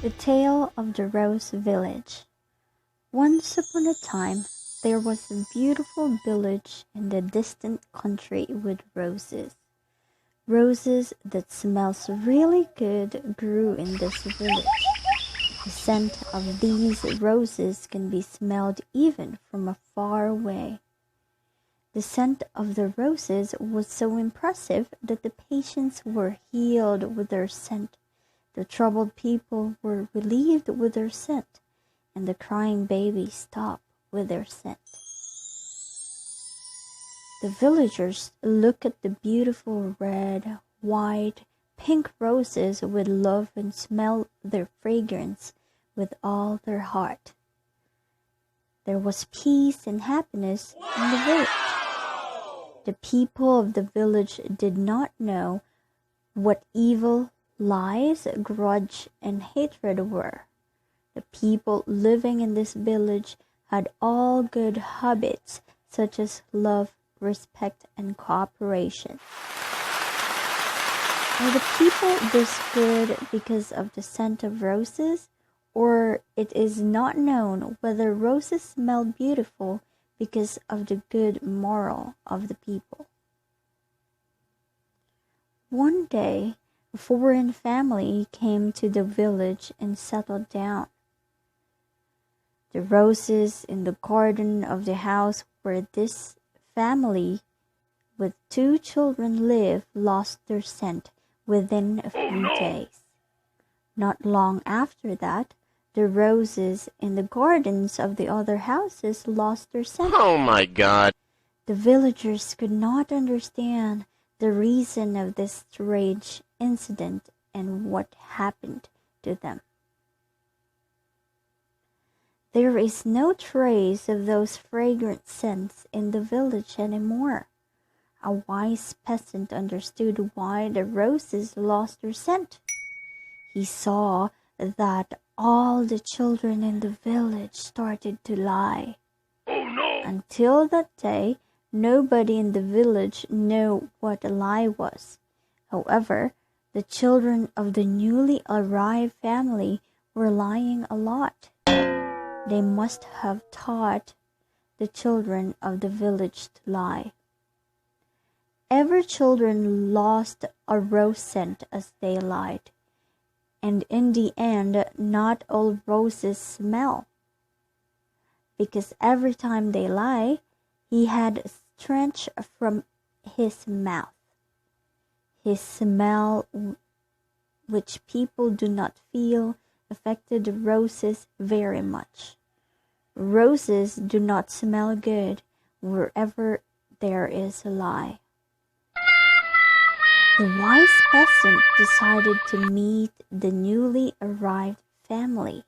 The Tale of the Rose Village. Once upon a time, there was a beautiful village in the distant country with roses. Roses that smells really good grew in this village. The scent of these roses can be smelled even from afar away. The scent of the roses was so impressive that the patients were healed with their scent. The troubled people were relieved with their scent, and the crying babies stopped with their scent. The villagers looked at the beautiful red, white, pink roses with love and smelled their fragrance with all their heart. There was peace and happiness in the village. The people of the village did not know what evil, lies, grudge, and hatred were. The people living in this village had all good habits such as love, respect, and cooperation. Are the people this good because of the scent of roses, or it is not known whether roses smell beautiful because of the good moral of the people? One day, a foreign family came to the village and settled down. The roses in the garden of the house where this family with 2 children lived lost their scent within a few days. Not long after that, the roses in the gardens of the other houses lost their scent. Oh my God! The villagers could not understand the reason of this strange incident and what happened to them. There is no trace of those fragrant scents in the village anymore. A wise peasant understood why the roses lost their scent. He saw that all the children in the village started to lie. Oh no! Until that day, nobody in the village knew what a lie was. However, the children of the newly arrived family were lying a lot. They must have taught the children of the village to lie. Every children lost a rose scent as they lied, and in the end, not all roses smell. Because every time they lie, he had a stench from his mouth. His smell, which people do not feel, affected the roses very much. Roses do not smell good wherever there is a lie. The wise peasant decided to meet the newly arrived family.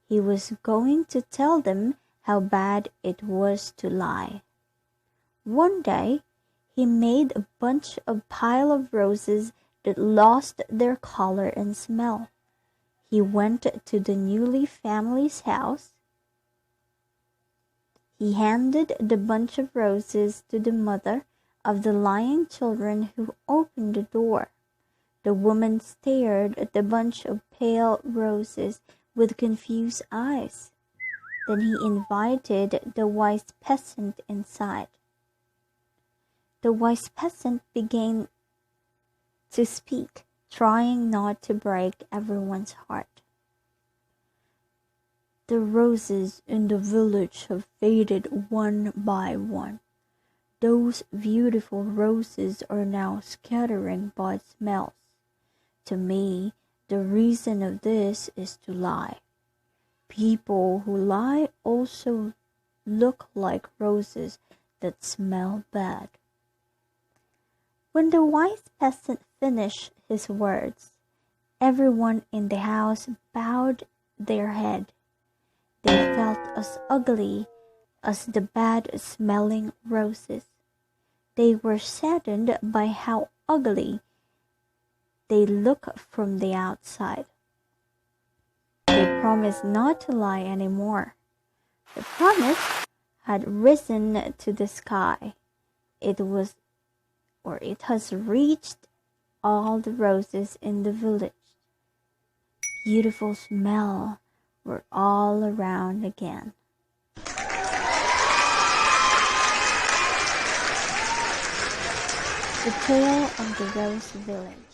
He was going to tell them how bad it was to lie. One day, he made a bunch of pile of roses that lost their color and smell. He went to the newly family's house. He handed the bunch of roses to the mother of the lying children, who opened the door. The woman stared at the bunch of pale roses with confused eyes. Then he invited the wise peasant inside. The wise peasant began to speak, trying not to break everyone's heart. The roses in the village have faded one by one. Those beautiful roses are now scattering bad smells. To me, the reason of this is to lie. People who lie also look like roses that smell bad. When the wise peasant finished his words, everyone in the house bowed their head. They felt as ugly as the bad-smelling roses. They were saddened by how ugly they look from the outside. They promised not to lie anymore. The promise had risen to the sky. It has reached all the roses in the village. beautiful smell were all around again. The Tale of the Rose Village.